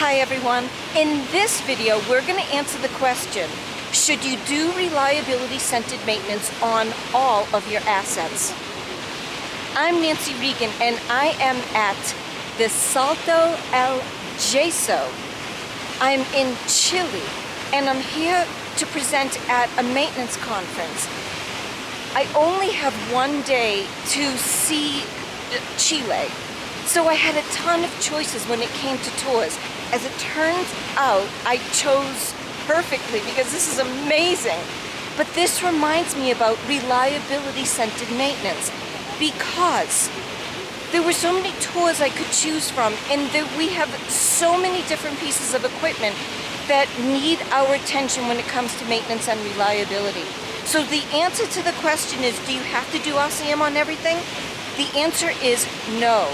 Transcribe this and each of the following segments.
Hi everyone. In this video, we're going to answer the question, should you do reliability-centered maintenance on all of your assets? I'm Nancy Regan and I am at the Salto El Yeso. I'm in Chile and I'm here to present at a maintenance conference. I only have one day to see Chile, so I had a ton of choices when it came to tours. As it turns out, I chose perfectly because this is amazing. But this reminds me about reliability-centered maintenance because there were so many tours I could choose from, and we have so many different pieces of equipment that need our attention when it comes to maintenance and reliability. So the answer to the question is, do you have to do RCM on everything? The answer is no.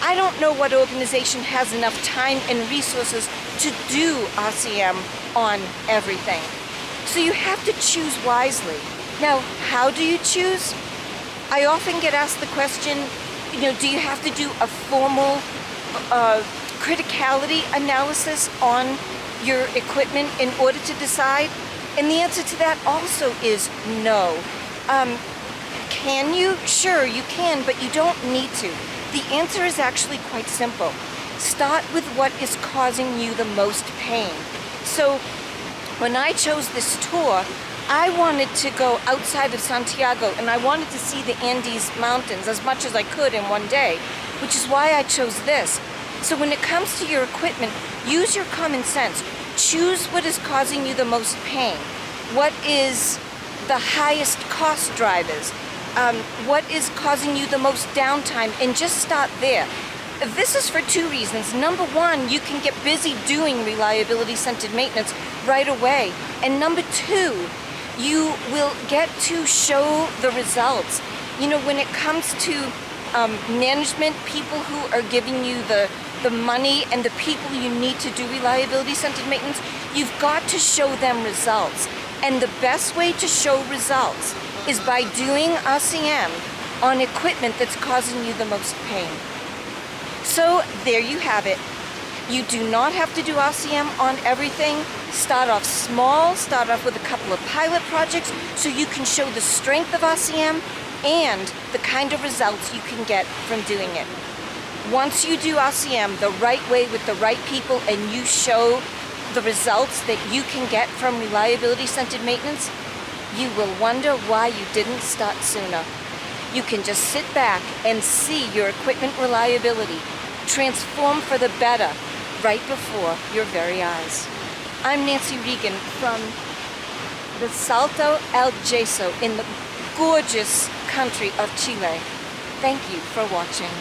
I don't know what organization has enough time and resources to do RCM on everything. So you have to choose wisely. Now, how do you choose? I often get asked the question, do you have to do a formal criticality analysis on your equipment in order to decide? And the answer to that also is no. Can you? Sure, you can, but you don't need to. The answer is actually quite simple. Start with what is causing you the most pain. So when I chose this tour, I wanted to go outside of Santiago and I wanted to see the Andes Mountains as much as I could in one day, which is why I chose this. So when it comes to your equipment, use your common sense. Choose what is causing you the most pain. What is the highest cost drivers? What is causing you the most downtime, and just start there. This is for two reasons. Number one, you can get busy doing reliability-centered maintenance right away. And number two, you will get to show the results. When it comes to management, people who are giving you the money and the people you need to do reliability-centered maintenance, you've got to show them results. And the best way to show results is by doing RCM on equipment that's causing you the most pain. So there you have it. You do not have to do RCM on everything. Start off small, start off with a couple of pilot projects so you can show the strength of RCM and the kind of results you can get from doing it. Once you do RCM the right way with the right people and you show the results that you can get from reliability-centered maintenance, you will wonder why you didn't start sooner. You can just sit back and see your equipment reliability transform for the better right before your very eyes. I'm Nancy Regan from the Salto El Yeso in the gorgeous country of Chile. Thank you for watching.